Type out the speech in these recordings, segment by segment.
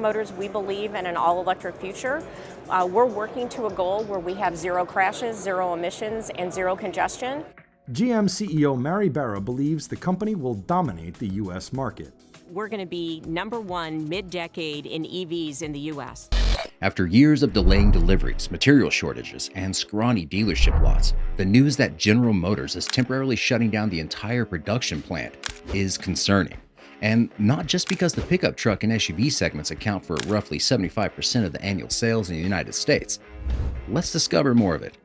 Motors, we believe in an all-electric future. We're working to a goal where we have zero crashes, zero emissions, and zero congestion. GM CEO Mary Barra believes the company will dominate the U.S. market. We're going to be #1 mid-decade in EVs in the U.S. After years of delaying deliveries, material shortages, and scrawny dealership lots, the news that General Motors is temporarily shutting down the entire production plant is concerning. And not just because the pickup truck and SUV segments account for roughly 75% of the annual sales in the United States. Let's discover more of it.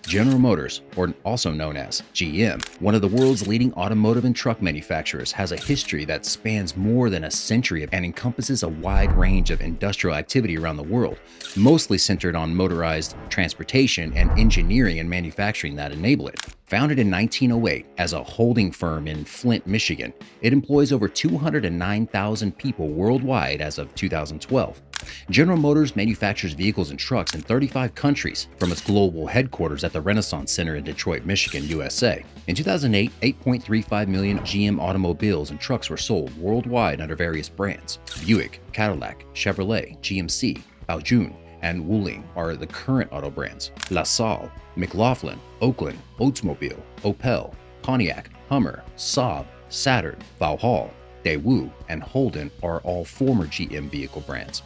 General Motors, or also known as GM, one of the world's leading automotive and truck manufacturers, has a history that spans more than a century and encompasses a wide range of industrial activity around the world, mostly centered on motorized transportation and engineering and manufacturing that enable it. Founded in 1908 as a holding firm in Flint, Michigan, it employs over 209,000 people worldwide as of 2012. General Motors manufactures vehicles and trucks in 35 countries from its global headquarters at the Renaissance Center in Detroit, Michigan, USA. In 2008, 8.35 million GM automobiles and trucks were sold worldwide under various brands. Buick, Cadillac, Chevrolet, GMC, Baojun, and Wuling are the current auto brands. LaSalle, McLaughlin, Oakland, Oldsmobile, Opel, Pontiac, Hummer, Saab, Saturn, Valhalla, Daewoo, and Holden are all former GM vehicle brands.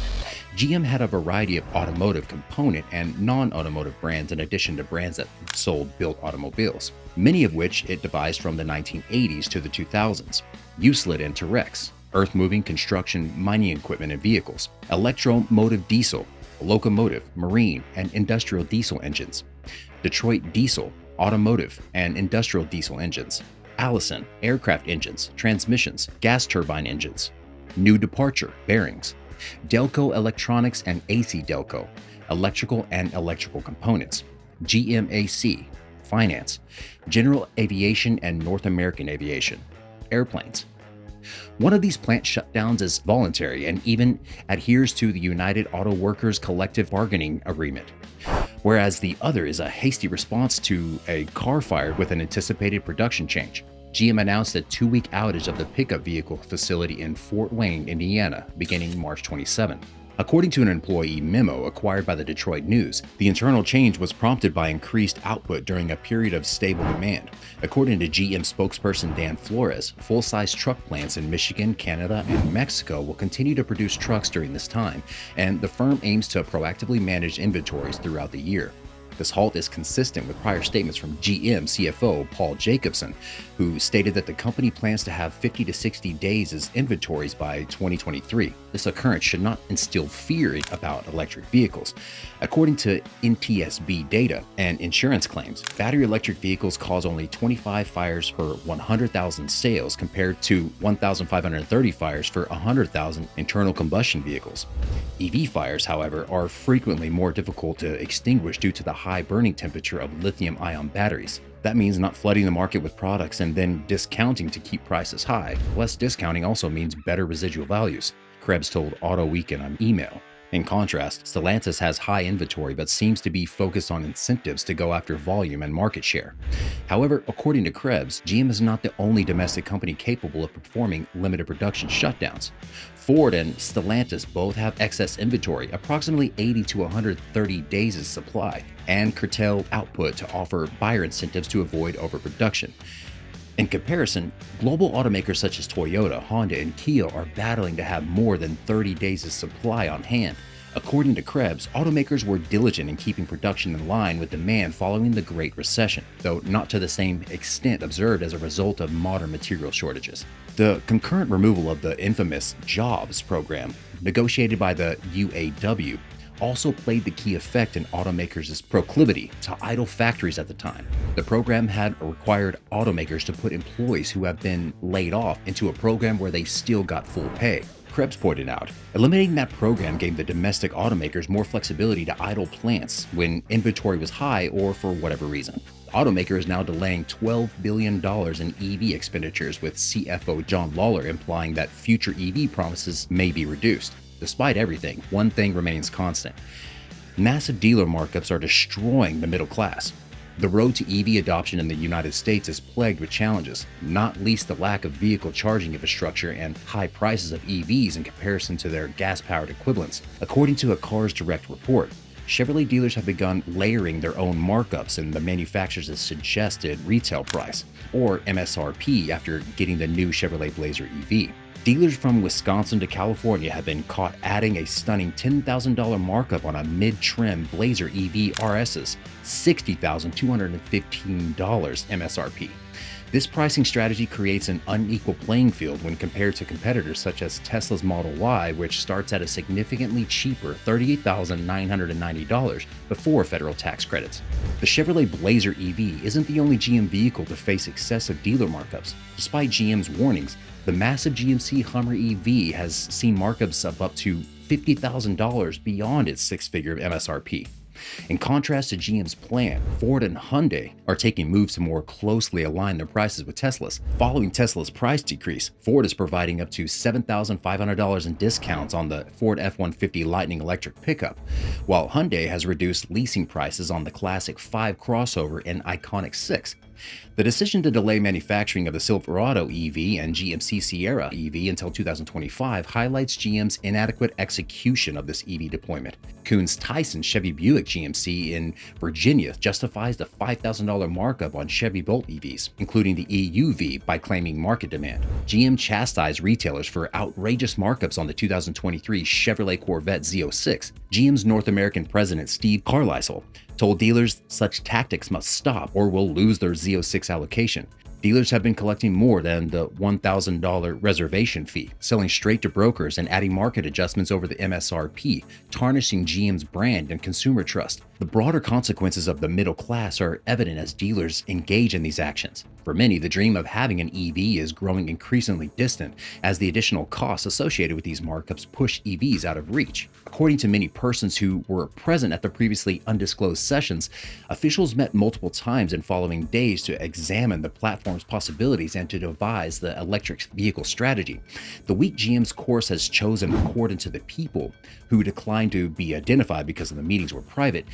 GM had a variety of automotive component and non-automotive brands in addition to brands that sold built automobiles, many of which it devised from the 1980s to the 2000s. Euclid and Terex, earth-moving construction, mining equipment and vehicles, electromotive diesel, locomotive, marine, and industrial diesel engines, Detroit Diesel, automotive and industrial diesel engines, Allison, aircraft engines, transmissions, gas turbine engines, New Departure, bearings, Delco Electronics and AC Delco, electrical and electrical components, GMAC, finance, General Aviation and North American Aviation, airplanes. One of these plant shutdowns is voluntary and even adheres to the United Auto Workers Collective Bargaining Agreement, whereas the other is a hasty response to a car fire with an anticipated production change. GM announced a 2-week outage of the pickup vehicle facility in Fort Wayne, Indiana, beginning March 27. According to an employee memo acquired by the Detroit News, the internal change was prompted by increased output during a period of stable demand. According to GM spokesperson Dan Flores, full-size truck plants in Michigan, Canada, and Mexico will continue to produce trucks during this time, and the firm aims to proactively manage inventories throughout the year. This halt is consistent with prior statements from GM CFO Paul Jacobson, who stated that the company plans to have 50 to 60 days as inventories by 2023. This occurrence should not instill fear about electric vehicles. According to NTSB data and insurance claims, battery electric vehicles cause only 25 fires per 100,000 sales compared to 1,530 fires for 100,000 internal combustion vehicles. EV fires, however, are frequently more difficult to extinguish due to the high burning temperature of lithium-ion batteries. That means not flooding the market with products and then discounting to keep prices high. Less discounting also means better residual values, Krebs told Auto Week in an email. In contrast, Stellantis has high inventory but seems to be focused on incentives to go after volume and market share. However, according to Krebs, GM is not the only domestic company capable of performing limited production shutdowns. Ford and Stellantis both have excess inventory, approximately 80 to 130 days' supply, and curtailed output to offer buyer incentives to avoid overproduction. In comparison, global automakers such as Toyota, Honda, and Kia are battling to have more than 30 days of supply on hand. According to Krebs, automakers were diligent in keeping production in line with demand following the Great Recession, though not to the same extent observed as a result of modern material shortages. The concurrent removal of the infamous Jobs program, negotiated by the UAW, also played the key effect in automakers' proclivity to idle factories at the time. The program had required automakers to put employees who have been laid off into a program where they still got full pay. Krebs pointed out, eliminating that program gave the domestic automakers more flexibility to idle plants when inventory was high or for whatever reason. The automaker is now delaying $12 billion in EV expenditures, with CFO John Lawler implying that future EV promises may be reduced. Despite everything, one thing remains constant. Massive dealer markups are destroying the middle class. The road to EV adoption in the United States is plagued with challenges, not least the lack of vehicle charging infrastructure and high prices of EVs in comparison to their gas-powered equivalents. According to a Cars Direct report, Chevrolet dealers have begun layering their own markups in the manufacturer's suggested retail price, or MSRP, after getting the new Chevrolet Blazer EV. Dealers from Wisconsin to California have been caught adding a stunning $10,000 markup on a mid-trim Blazer EV RS's $60,215 MSRP. This pricing strategy creates an unequal playing field when compared to competitors such as Tesla's Model Y, which starts at a significantly cheaper $38,990 before federal tax credits. The Chevrolet Blazer EV isn't the only GM vehicle to face excessive dealer markups. Despite GM's warnings, the massive GMC Hummer EV has seen markups of up to $50,000 beyond its six-figure MSRP. In contrast to GM's plan, Ford and Hyundai are taking moves to more closely align their prices with Tesla's. Following Tesla's price decrease, Ford is providing up to $7,500 in discounts on the Ford F-150 Lightning electric pickup, while Hyundai has reduced leasing prices on the classic 5 crossover and iconic 6. The decision to delay manufacturing of the Silverado EV and GMC Sierra EV until 2025 highlights GM's inadequate execution of this EV deployment. Kuhn's Tyson Chevy Buick GMC in Virginia justifies the $5,000 markup on Chevy Bolt EVs, including the EUV, by claiming market demand. GM chastised retailers for outrageous markups on the 2023 Chevrolet Corvette Z06. GM's North American president Steve Carlisle told dealers such tactics must stop or will lose their Z06 allocation. Dealers have been collecting more than the $1,000 reservation fee, selling straight to brokers and adding market adjustments over the MSRP, tarnishing GM's brand and consumer trust. The broader consequences of the middle class are evident as dealers engage in these actions. For many, the dream of having an EV is growing increasingly distant as the additional costs associated with these markups push EVs out of reach. According to many persons who were present at the previously undisclosed sessions, officials met multiple times in following days to examine the platform's possibilities and to devise the electric vehicle strategy. The week GM's course has chosen according to the people who declined to be identified because the meetings were private.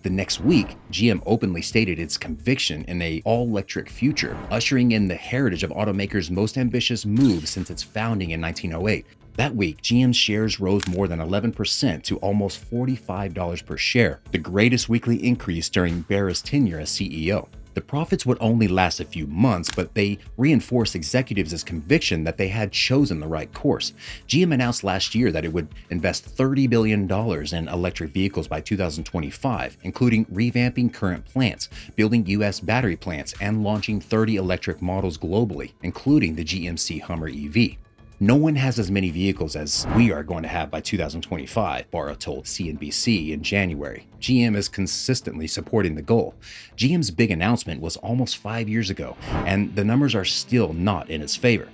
The next week, GM openly stated its conviction in an all-electric future, ushering in the heritage of automakers' most ambitious move since its founding in 1908. That week, GM's shares rose more than 11% to almost $45 per share, the greatest weekly increase during Barra's tenure as CEO. The profits would only last a few months, but they reinforced executives' conviction that they had chosen the right course. GM announced last year that it would invest $30 billion in electric vehicles by 2025, including revamping current plants, building U.S. battery plants, and launching 30 electric models globally, including the GMC Hummer EV. No one has as many vehicles as we are going to have by 2025, Barra told CNBC in January. GM is consistently supporting the goal. GM's big announcement was almost 5 years ago, and the numbers are still not in its favor,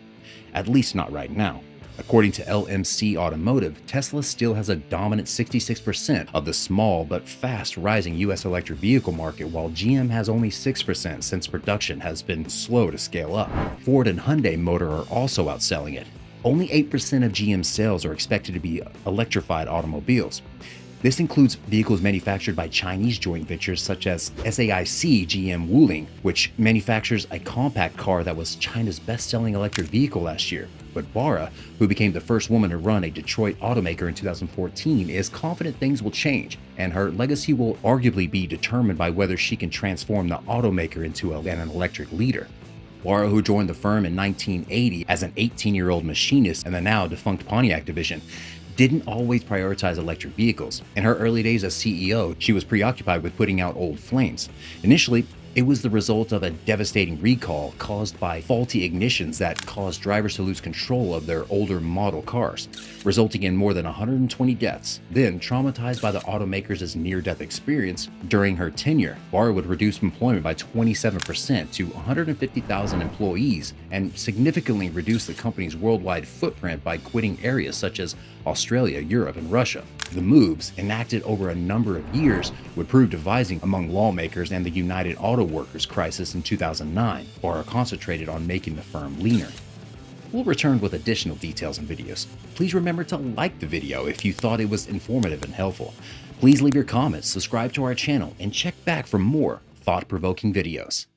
at least not right now. According to LMC Automotive, Tesla still has a dominant 66% of the small but fast rising US electric vehicle market, while GM has only 6% since production has been slow to scale up. Ford and Hyundai Motor are also outselling it. Only 8% of GM sales are expected to be electrified automobiles. This includes vehicles manufactured by Chinese joint ventures such as SAIC GM Wuling, which manufactures a compact car that was China's best-selling electric vehicle last year. But Barra, who became the first woman to run a Detroit automaker in 2014, is confident things will change, and her legacy will arguably be determined by whether she can transform the automaker into an electric leader. Barra, who joined the firm in 1980 as an 18-year-old machinist in the now defunct Pontiac division, didn't always prioritize electric vehicles. In her early days as CEO, she was preoccupied with putting out old flames. Initially, it was the result of a devastating recall caused by faulty ignitions that caused drivers to lose control of their older model cars, resulting in more than 120 deaths. Then, traumatized by the automaker's near-death experience during her tenure, Barra would reduce employment by 27% to 150,000 employees and significantly reduce the company's worldwide footprint by quitting areas such as Australia, Europe, and Russia. The moves, enacted over a number of years, would prove dividing among lawmakers, and the United Auto Workers crisis in 2009. Barra concentrated on making the firm leaner. We'll return with additional details and videos. Please remember to like the video if you thought it was informative and helpful. Please leave your comments, subscribe to our channel, and check back for more thought-provoking videos.